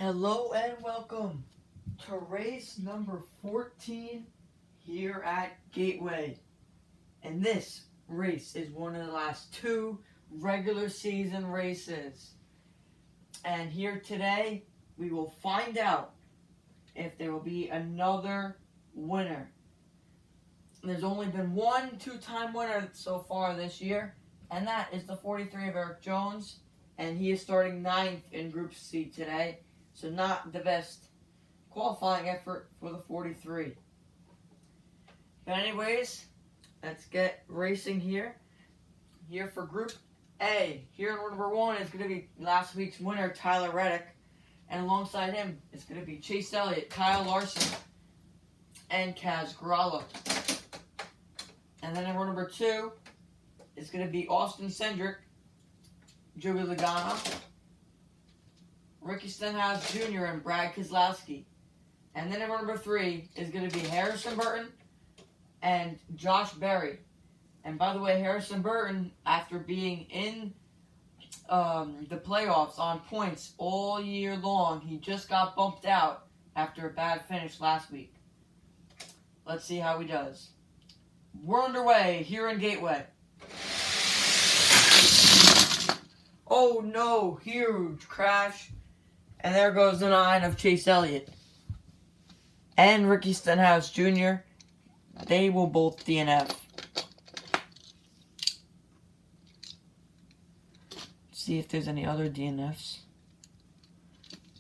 Hello and welcome to race number 14 here at Gateway. And this race is one of the last two regular season races. And here today, we will find out if there will be another winner. There's only been one two-time winner so far this year, and that is the 43 of Eric Jones, and he is starting 9th in Group C today. So not the best qualifying effort for the 43. But anyways, let's get racing here. Here for Group A. Here in order number 1 is going to be last week's winner, Tyler Reddick. And alongside him is going to be Chase Elliott, Kyle Larson, and Kaz Gralla. And then in order number 2 is going to be Austin Cindric, Joey Logano, Ricky Stenhouse Jr. and Brad Keselowski. And then in number 3 is going to be Harrison Burton and Josh Berry. And by the way, Harrison Burton, after being in the playoffs on points all year long, he just got bumped out after a bad finish last week. Let's see how he does. We're underway here in Gateway. Oh no, huge crash. And there goes the 9 of Chase Elliott. And Ricky Stenhouse Jr. They will both DNF. See if there's any other DNFs.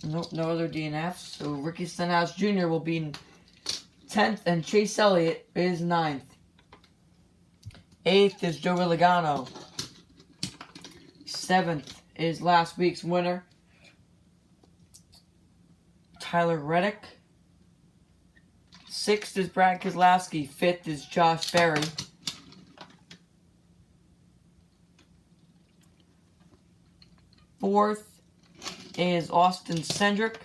Nope, no other DNFs. So Ricky Stenhouse Jr. will be 10th and Chase Elliott is 9th. 8th is Joey Logano. 7th is last week's winner, Tyler Reddick. 6th is Brad Keselowski. 5th is Josh Berry. 4th is Austin Cindric.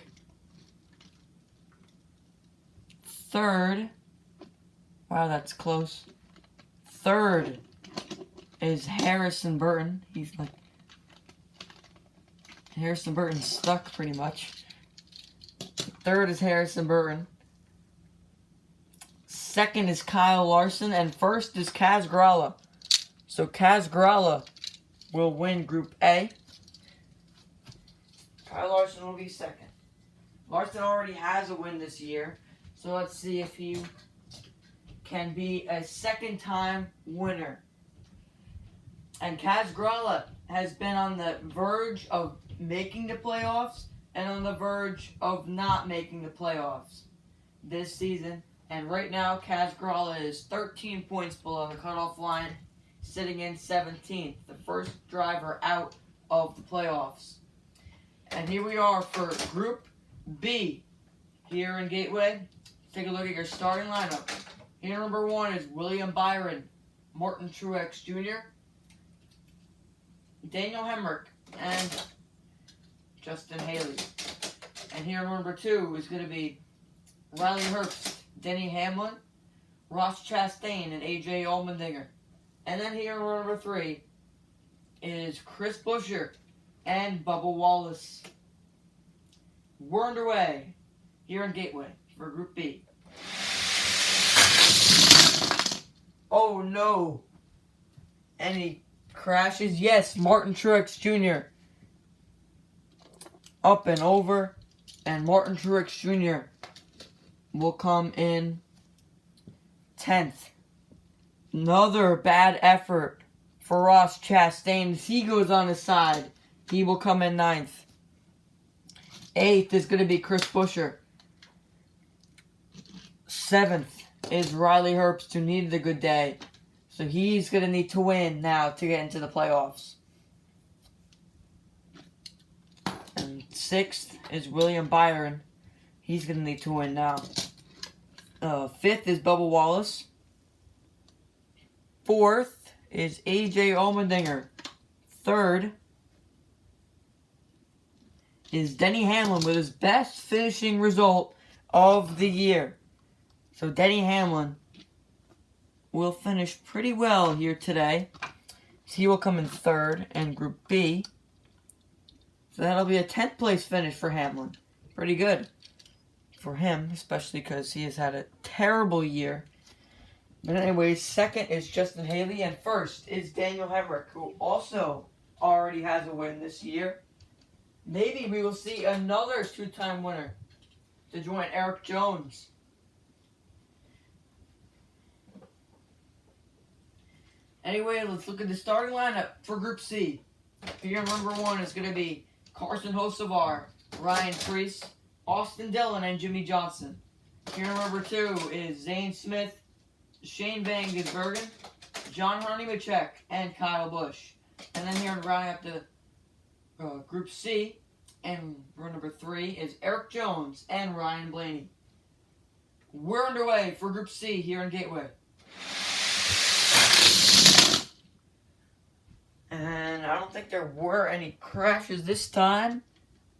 3rd, wow, that's close. 3rd is Harrison Burton. He's like, Harrison Burton's stuck pretty much. 3rd is Harrison Burton. 2nd is Kyle Larson. And 1st is Kaz Gralla. So Kaz Gralla will win Group A. Kyle Larson will be 2nd. Larson already has a win this year. So let's see if he can be a second-time winner. And Kaz Gralla has been on the verge of making the playoffs and on the verge of not making the playoffs this season. And right now, Kaz Gralla is 13 points below the cutoff line, sitting in 17th, the first driver out of the playoffs. And here we are for Group B here in Gateway. Take a look at your starting lineup. Here number 1 is William Byron, Martin Truex Jr., Daniel Hemrick, and Justin Haley. And here number 2 is going to be Riley Herbst, Denny Hamlin, Ross Chastain, and AJ Allmendinger. And then here number 3 is Chris Buescher and Bubba Wallace. We're underway here in Gateway for Group B. Oh no! Any crashes? Yes, Martin Truex Jr. up and over, and Martin Truex Jr. will come in 10th. Another bad effort for Ross Chastain. As he goes on his side, he will come in 9th. 8th is going to be Chris Buescher. 7th is Riley Herbst, who needed a good day. So he's going to need to win now to get into the playoffs. And 6th is William Byron. He's going to need to win now. 5th is Bubba Wallace. 4th is AJ Allmendinger. 3rd is Denny Hamlin with his best finishing result of the year. So Denny Hamlin will finish pretty well here today. He will come in 3rd in Group B. So that'll be a 10th place finish for Hamlin. pretty good for him, especially because he has had a terrible year. But anyways, second is Justin Haley, and first is Daniel Hemrick, who also already has a win this year. Maybe we will see another two-time winner to join Eric Jones. Anyway, let's look at the starting lineup for Group C. Here number 1 is going to be Carson Hocevar, Ryan Preece, Austin Dillon, and Jimmy Johnson. Here number 2 is Zane Smith, Shane Van Gisbergen, John Nemechek, and Kyle Busch. And then here rounding up the Group C, and row number 3 is Eric Jones and Ryan Blaney. We're underway for Group C here in Gateway. And I don't think there were any crashes this time.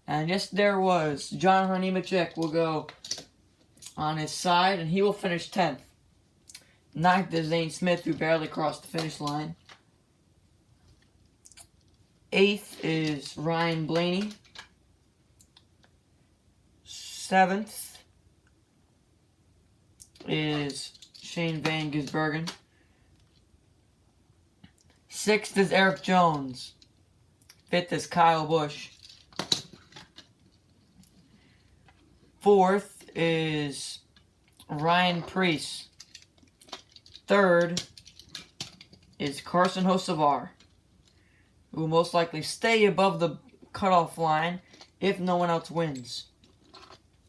And yes, there was. John Nemechek will go on his side, and he will finish 10th. 9th is Zane Smith, who barely crossed the finish line. 8th is Ryan Blaney. 7th is Shane Van Gisbergen. 6th is Eric Jones. 5th is Kyle Busch. 4th is Ryan Preece. 3rd is Carson Hocevar, who will most likely stay above the cutoff line if no one else wins.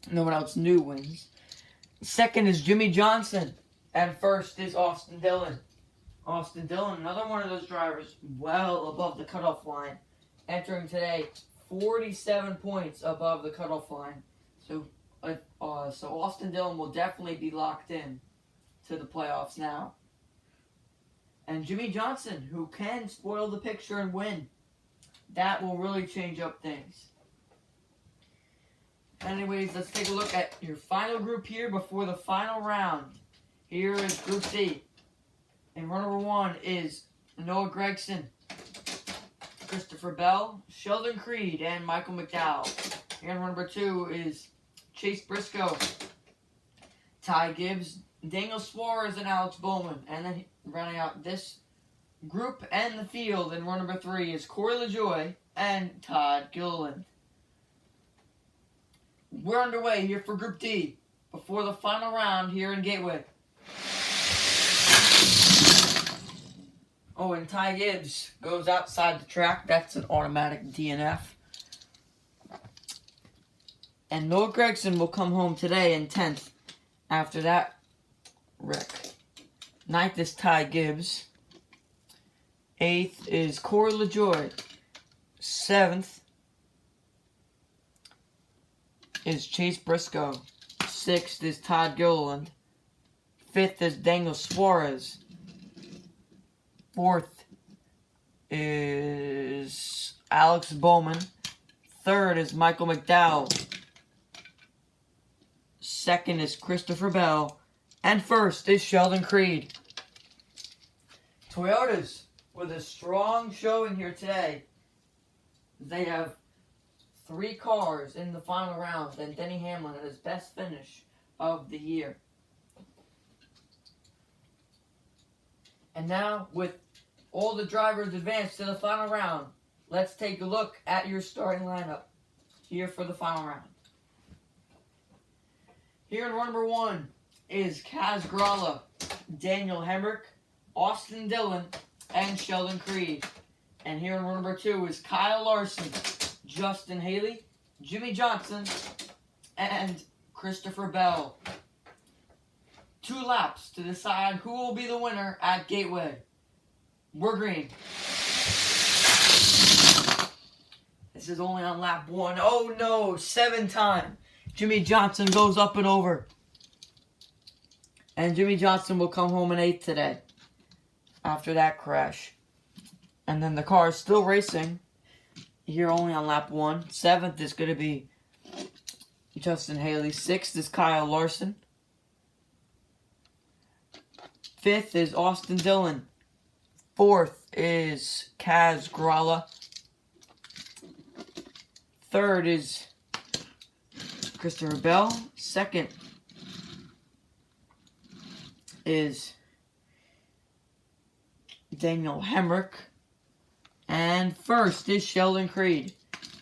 No one else new wins. 2nd is Jimmy Johnson. And 1st is Austin Dillon. Austin Dillon, another one of those drivers well above the cutoff line. Entering today 47 points above the cutoff line. So Austin Dillon will definitely be locked in to the playoffs now. And Jimmy Johnson, who can spoil the picture and win. That will really change up things. Anyways, let's take a look at your final group here before the final round. Here is Group C. And row number 1 is Noah Gragson, Christopher Bell, Sheldon Creed, and Michael McDowell. And row number 2 is Chase Briscoe, Ty Gibbs, Daniel Suarez, and Alex Bowman. And then rounding out this group and the field in row number 3 is Corey LaJoie and Todd Gilliland. We're underway here for Group D before the final round here in Gateway. Oh, and Ty Gibbs goes outside the track. That's an automatic DNF. And Noah Gragson will come home today in 10th after that wreck. 9th is Ty Gibbs. 8th is Corey LaJoie. 7th is Chase Briscoe. 6th is Todd Gilliland. 5th is Daniel Suarez. 4th is Alex Bowman. 3rd is Michael McDowell. 2nd is Christopher Bell. And 1st is Sheldon Creed. Toyotas with a strong showing here today. They have 3 cars in the final round, and Denny Hamlin at his best finish of the year. And now, with all the drivers advanced to the final round, let's take a look at your starting lineup here for the final round. Here in row number 1 is Kaz Gralla, Daniel Hemrick, Austin Dillon, and Sheldon Creed. And here in row number 2 is Kyle Larson, Justin Haley, Jimmy Johnson, and Christopher Bell. 2 laps to decide who will be the winner at Gateway. We're green. This is only on lap 1. Oh no, 7 time. Jimmy Johnson goes up and over. And Jimmy Johnson will come home in 8th today after that crash. And then the car is still racing. Here only on lap 1. 7th is going to be Justin Haley. 6th is Kyle Larson. 5th is Austin Dillon. 4th is Kaz Gralla. 3rd is Christopher Bell. Second is Daniel Hemrick. And first is Sheldon Creed.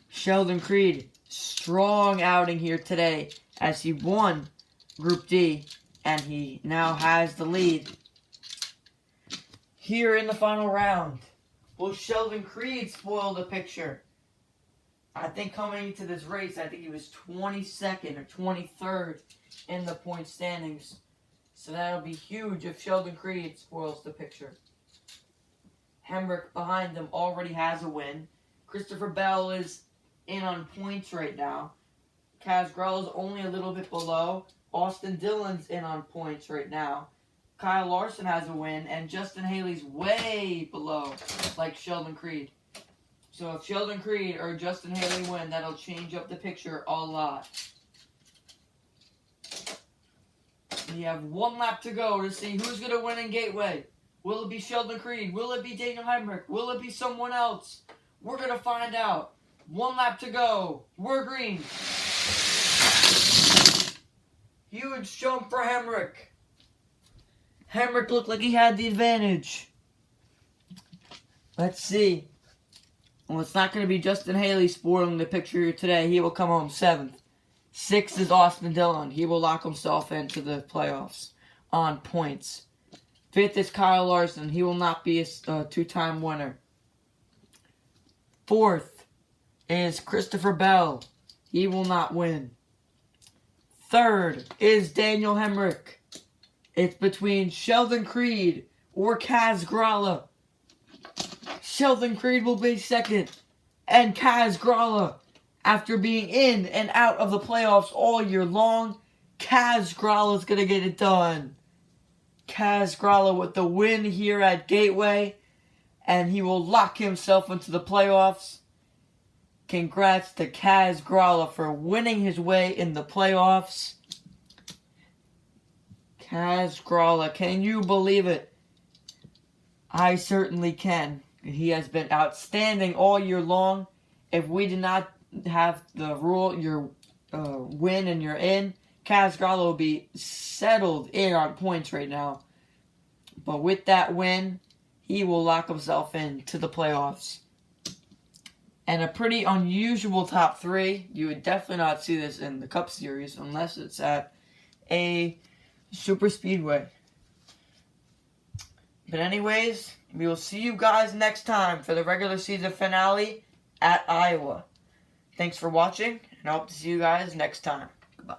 Sheldon Creed, strong outing here today as he won Group D, and he now has the lead. Here in the final round, will Sheldon Creed spoil the picture? I think coming into this race, I think he was 22nd or 23rd in the point standings. So that'll be huge if Sheldon Creed spoils the picture. Hemrick behind him already has a win. Christopher Bell is in on points right now. Kaz Grala's only a little bit below. Austin Dillon's in on points right now. Kyle Larson has a win, and Justin Haley's way below, like Sheldon Creed. So if Sheldon Creed or Justin Haley win, that'll change up the picture a lot. We have one lap to go to see who's going to win in Gateway. Will it be Sheldon Creed? Will it be Daniel Hemrick? Will it be someone else? We're going to find out. One lap to go. We're green. Huge jump for Hemrick. Hemrick looked like he had the advantage. Let's see. Well, it's not going to be Justin Haley spoiling the picture here today. He will come home 7th. 6th is Austin Dillon. He will lock himself into the playoffs on points. 5th is Kyle Larson. He will not be a two-time winner. 4th is Christopher Bell. He will not win. 3rd is Daniel Hemrick. It's between Sheldon Creed or Kaz Grala. Sheldon Creed will be 2nd. And Kaz Grala, after being in and out of the playoffs all year long, Kaz Grala is going to get it done. Kaz Grala with the win here at Gateway, and he will lock himself into the playoffs. Congrats to Kaz Grala for winning his way in the playoffs. Kaz Grala, can you believe it? I certainly can. He has been outstanding all year long. If we did not have the rule, your win and you're in, Kaz Grala will be settled in on points right now. But with that win, he will lock himself into the playoffs. And a pretty unusual top 3. You would definitely not see this in the Cup Series unless it's at a super speedway. But anyways, we will see you guys next time for the regular season finale at Iowa. Thanks for watching, and I hope to see you guys next time. Goodbye.